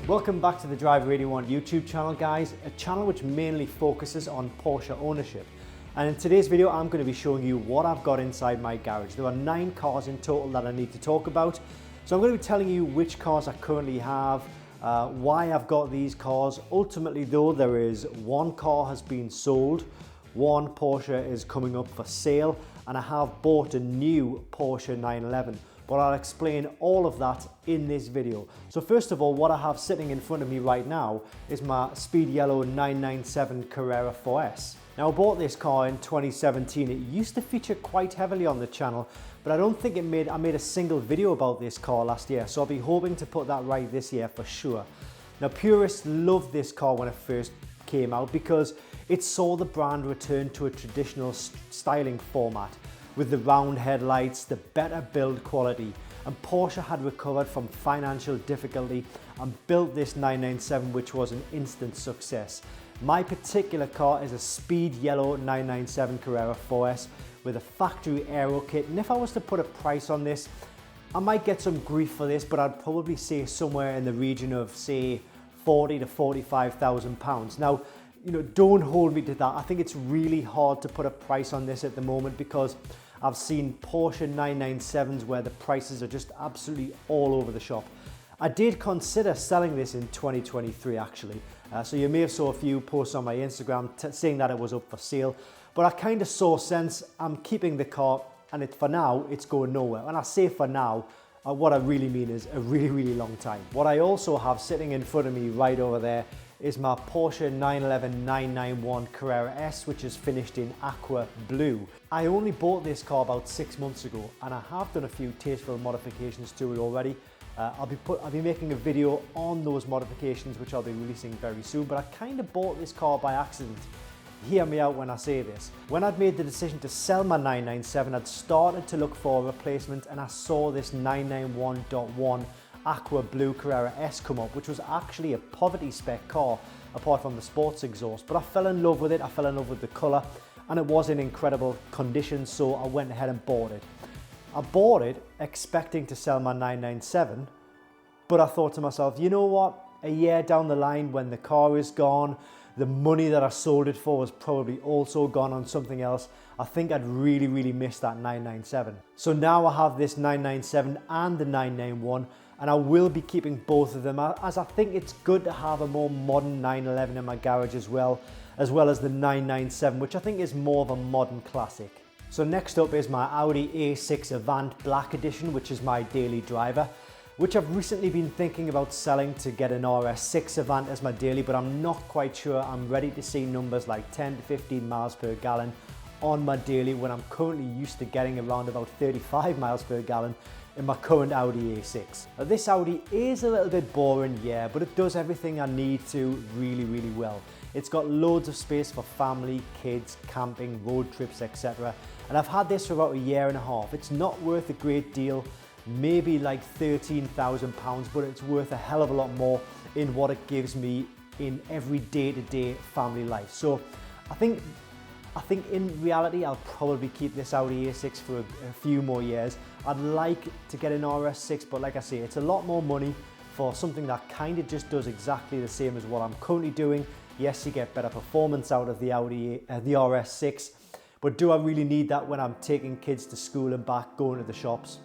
Welcome back to the Driver 81 YouTube channel, guys, a channel which mainly focuses on Porsche ownership. And in today's video I'm going to be showing you what I've got inside my garage. There are 9 cars in total that I need to talk about. So I'm going to be telling you which cars I currently have, why I've got these cars. Ultimately though, there is one car has been sold, one Porsche is coming up for sale, and I have bought a new Porsche 911. But I'll explain all of that in this video. So first of all, what I have sitting in front of me right now is my speed yellow 997 Carrera 4S. Now I bought this car in 2017. It used to feature quite heavily on the channel, but I don't think I made a single video about this car last year. So I'll be hoping to put that right this year for sure. Now purists loved this car when it first came out because it saw the brand return to a traditional styling format, with the round headlights, the better build quality, and Porsche had recovered from financial difficulty and built this 997, which was an instant success. My particular car is a speed yellow 997 Carrera 4S with a factory aero kit, and if I was to put a price on this, I might get some grief for this, but I'd probably say somewhere in the region of, say, 40 to 45,000 pounds. Now, don't hold me to that. I think it's really hard to put a price on this at the moment because I've seen Porsche 997s where the prices are just absolutely all over the shop. I did consider selling this in 2023 actually. So you may have saw a few posts on my Instagram saying that it was up for sale, but I kind of saw sense. I'm keeping the car, and for now it's going nowhere. And I say for now, what I really mean is a really long time. What I also have sitting in front of me right over there is my Porsche 911 991 Carrera S, which is finished in aqua blue. I only bought this car about 6 months ago, and I have done a few tasteful modifications to it already. I'll be making a video on those modifications, which I'll be releasing very soon, but I kind of bought this car by accident. Hear me out when I say this. When I'd made the decision to sell my 997, I'd started to look for a replacement, and I saw this 991.1 aqua blue Carrera S come up, which was actually a poverty spec car apart from the sports exhaust, but I fell in love with it. I fell in love with the colour, and it was in incredible condition, so I went ahead and bought it. I bought it expecting to sell my 997, but I thought to myself, you know what, a year down the line when the car is gone, the money that I sold it for was probably also gone on something else, I think I'd really miss that 997. So now I have this 997 and the 991, and I will be keeping both of them, as I think it's good to have a more modern 911 in my garage as well as the 997, which I think is more of a modern classic. So next up is my Audi A6 Avant Black Edition, which is my daily driver, which I've recently been thinking about selling to get an RS6 Avant as my daily, but I'm not quite sure I'm ready to see numbers like 10 to 15 miles per gallon on my daily when I'm currently used to getting around about 35 miles per gallon in my current Audi A6. Now, this Audi is a little bit boring, yeah, but it does everything I need to really well. It's got loads of space for family, kids, camping, road trips, etc. And I've had this for about a year and a half. It's not worth a great deal, maybe like £13,000, but it's worth a hell of a lot more in what it gives me in every day-to-day family life. So I think in reality I'll probably keep this Audi A6 for a few more years. I'd like to get an RS6, but like I say, it's a lot more money for something that kind of just does exactly the same as what I'm currently doing. Yes, you get better performance out of the the RS6, but do I really need that when I'm taking kids to school and back, going to the shops?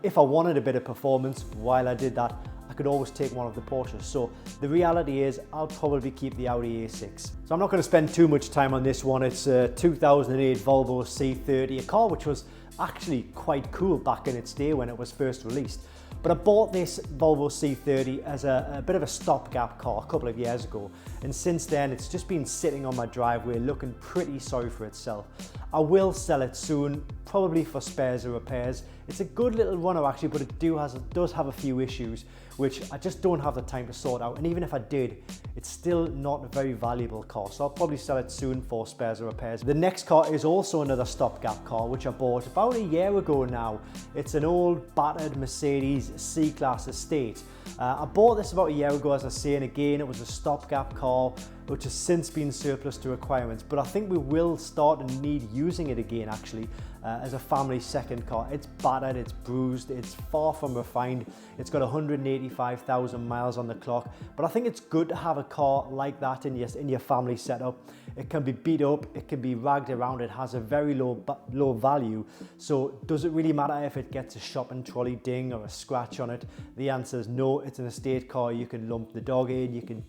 If I wanted a bit of performance while I did that, I could always take one of the Porsches. So the reality is I'll probably keep the Audi A6. So I'm not going to spend too much time on this one. It's a 2008 Volvo C30, a car which was actually quite cool back in its day when it was first released. But I bought this Volvo C30 as a bit of a stopgap car a couple of years ago, and since then it's just been sitting on my driveway looking pretty sorry for itself. I will sell it soon, probably for spares or repairs. It's a good little runner actually, but it does have a few issues which I just don't have the time to sort out, and even if I did, it's still not a very valuable car, so I'll probably sell it soon for spares or repairs. The next car is also another stopgap car which I bought about a year ago now. It's an old battered Mercedes C-Class Estate. I bought this about a year ago, as I say, and again it was a stopgap car, which has since been surplus to requirements, but I think we will start to need using it again actually as a family second car. It's battered, it's bruised, it's far from refined. It's got 185,000 miles on the clock, but I think it's good to have a car like that in your family setup. It can be beat up, it can be ragged around, it has a very low value. So does it really matter if it gets a shopping trolley ding or a scratch on it? The answer is no. It's an estate car. You can lump the dog in, you can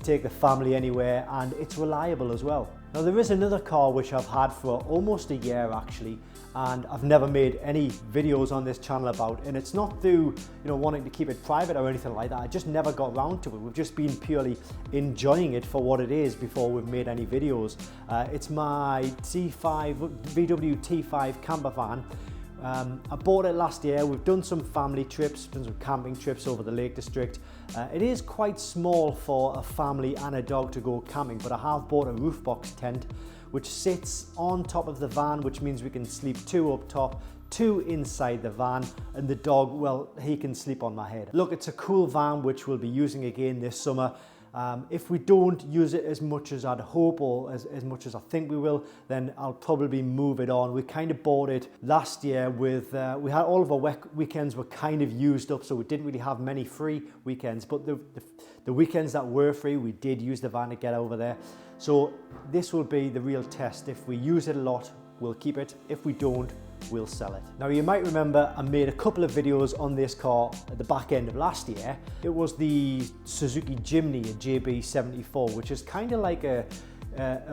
take the family anywhere, and it's reliable as well. Now there is another car which I've had for almost a year actually, and I've never made any videos on this channel about, and it's not through wanting to keep it private or anything like that. I just never got round to it. We've just been purely enjoying it for what it is before we've made any videos. It's my VW T5 camper van. I bought it last year. We've done some family trips, done some camping trips over the Lake District. It is quite small for a family and a dog to go camping, but I have bought a roof box tent which sits on top of the van, which means we can sleep 2 up top, 2 inside the van, and the dog, well, he can sleep on my head. Look, it's a cool van which we'll be using again this summer. If we don't use it as much as I'd hope or as much as I think we will, then I'll probably move it on. We kind of bought it last year with, we had all of our weekends were kind of used up, so we didn't really have many free weekends, but the weekends that were free, we did use the van to get over there. So this will be the real test. If we use it a lot, we'll keep it. If we don't, we'll sell it. Now you might remember I made a couple of videos on this car at the back end of last year. It was the Suzuki Jimny, a JB74, which is kind of like a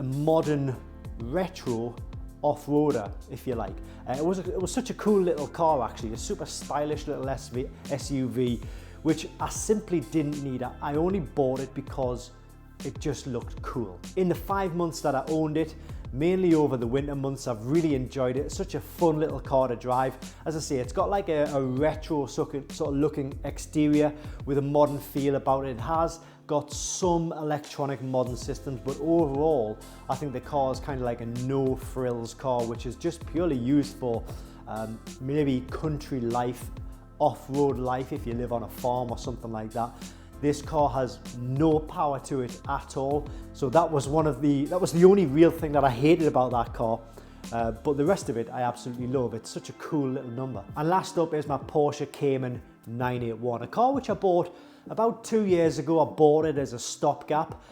modern retro off-roader, if you like. It was such a cool little car actually, a super stylish little SUV, which I simply didn't need. I only bought it because it just looked cool. In the 5 months that I owned it, mainly over the winter months, I've really enjoyed it. It's such a fun little car to drive. As I say, it's got like a retro sort of looking exterior with a modern feel about it. It has got some electronic modern systems, but overall, I think the car is kind of like a no frills car, which is just purely used for maybe country life, off-road life if you live on a farm or something like that. This car has no power to it at all. So that was the only real thing that I hated about that car. But the rest of it, I absolutely love. It's such a cool little number. And last up is my Porsche Cayman 981, a car which I bought about 2 years ago. I bought it as a stopgap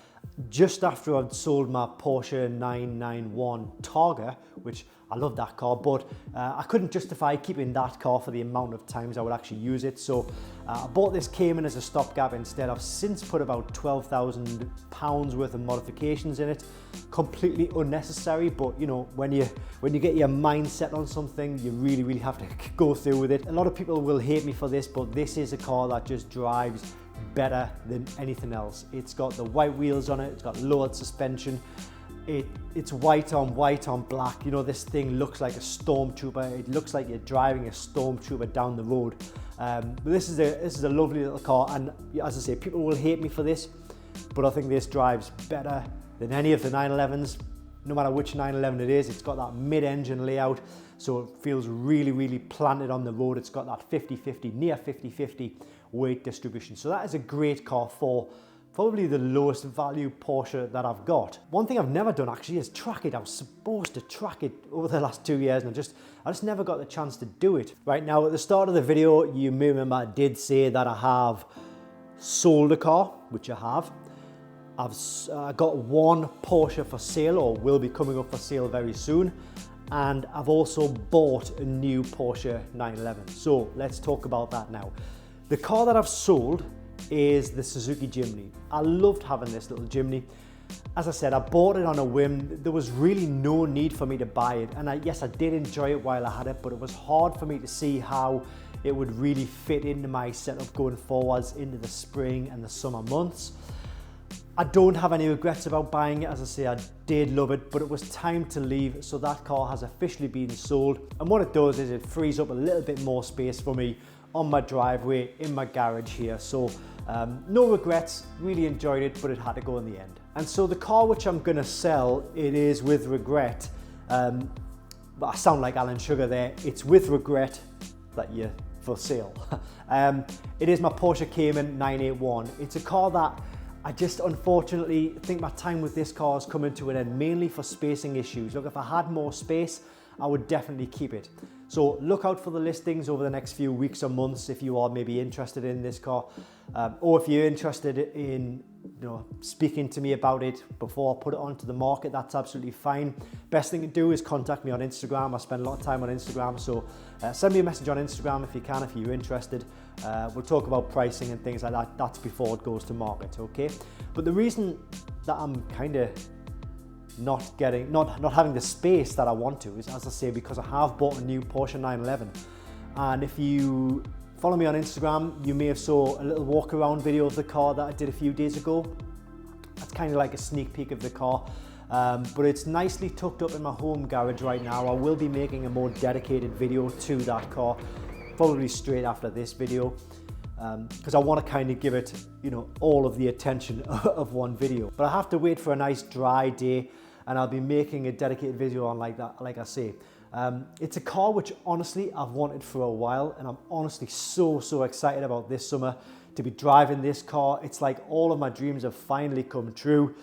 just after I'd sold my Porsche 991 Targa, which I love that car, but I couldn't justify keeping that car for the amount of times I would actually use it. So I bought this Cayman as a stopgap instead. I've since put about £12,000 worth of modifications in it. Completely unnecessary, but when you get your mind set on something, you really have to go through with it. A lot of people will hate me for this, but this is a car that just drives better than anything else. It's got the white wheels on it, it's got lowered suspension. It's white on black. This thing looks like a stormtrooper. It looks like you're driving a stormtrooper down the road. But this is a lovely little car, and as I say, people will hate me for this, but I think this drives better than any of the 911s. No matter which 911 it is, it's got that mid-engine layout, so it feels really planted on the road. It's got that 50-50, near 50-50 weight distribution. So that is a great car for probably the lowest value Porsche that I've got. One thing I've never done actually is track it. I was supposed to track it over the last 2 years, and I just never got the chance to do it. Right now, at the start of the video, you may remember I did say that I have sold a car, which I have. I've got one Porsche for sale, or will be coming up for sale very soon, and I've also bought a new Porsche 911. So let's talk about that now. The car that I've sold is the Suzuki Jimny. I loved having this little Jimny. As I said, I bought it on a whim. There was really no need for me to buy it, and yes, I did enjoy it while I had it, but it was hard for me to see how it would really fit into my setup going forwards into the spring and the summer months. I don't have any regrets about buying it. As I say, I did love it, but it was time to leave, so that car has officially been sold. And what it does is it frees up a little bit more space for me on my driveway, in my garage here. So no regrets, really enjoyed it, but it had to go in the end. And so the car which I'm gonna sell, it is with regret. But I sound like Alan Sugar there. It's with regret that you're for sale. It is my Porsche Cayman 981. It's a car that I just unfortunately think my time with this car is coming to an end, mainly for spacing issues. Look, if I had more space, I would definitely keep it. So look out for the listings over the next few weeks or months if you are maybe interested in this car, or if you're interested in speaking to me about it before I put it onto the market. That's absolutely fine. Best thing to do is contact me on Instagram. I spend a lot of time on Instagram, so send me a message on Instagram if you can, if you're interested. We'll talk about pricing and things like that. That's before it goes to market, okay? But the reason that I'm kind of not having the space that I want to is, as I say, because I have bought a new Porsche 911. And if you follow me on Instagram, you may have saw a little walk around video of the car that I did a few days ago. That's kind of like a sneak peek of the car, but it's nicely tucked up in my home garage right now. I will be making a more dedicated video to that car, probably straight after this video, because I want to kind of give it, all of the attention of one video. But I have to wait for a nice dry day, and I'll be making a dedicated video on like that, like I say. It's a car which honestly I've wanted for a while, and I'm honestly so excited about this summer to be driving this car. It's like all of my dreams have finally come true.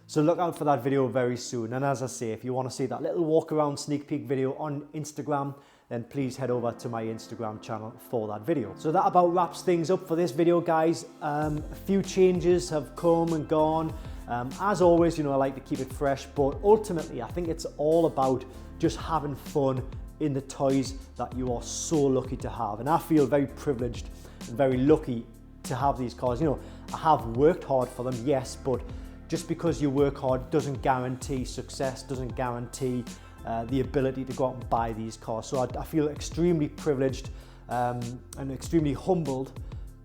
So look out for that video very soon. And as I say, if you want to see that little walk around sneak peek video on Instagram, then please head over to my Instagram channel for that video. So that about wraps things up for this video, guys. A few changes have come and gone. As always, I like to keep it fresh, but ultimately I think it's all about just having fun in the toys that you are so lucky to have. And I feel very privileged and very lucky to have these cars. I have worked hard for them, yes, but just because you work hard doesn't guarantee success, doesn't guarantee the ability to go out and buy these cars. So I feel extremely privileged and extremely humbled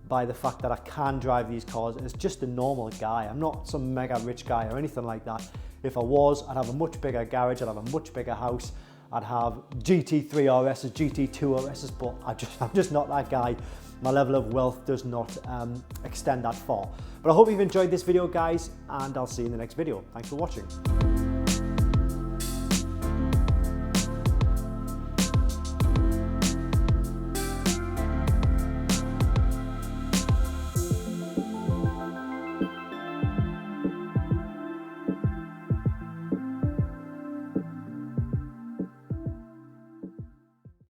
by the fact that I can drive these cars as just a normal guy. I'm not some mega rich guy or anything like that. If I was, I'd have a much bigger garage, I'd have a much bigger house, I'd have GT3 RSs, GT2 RSs, but I'm just not that guy. My level of wealth does not extend that far. But I hope you've enjoyed this video, guys, and I'll see you in the next video. Thanks for watching.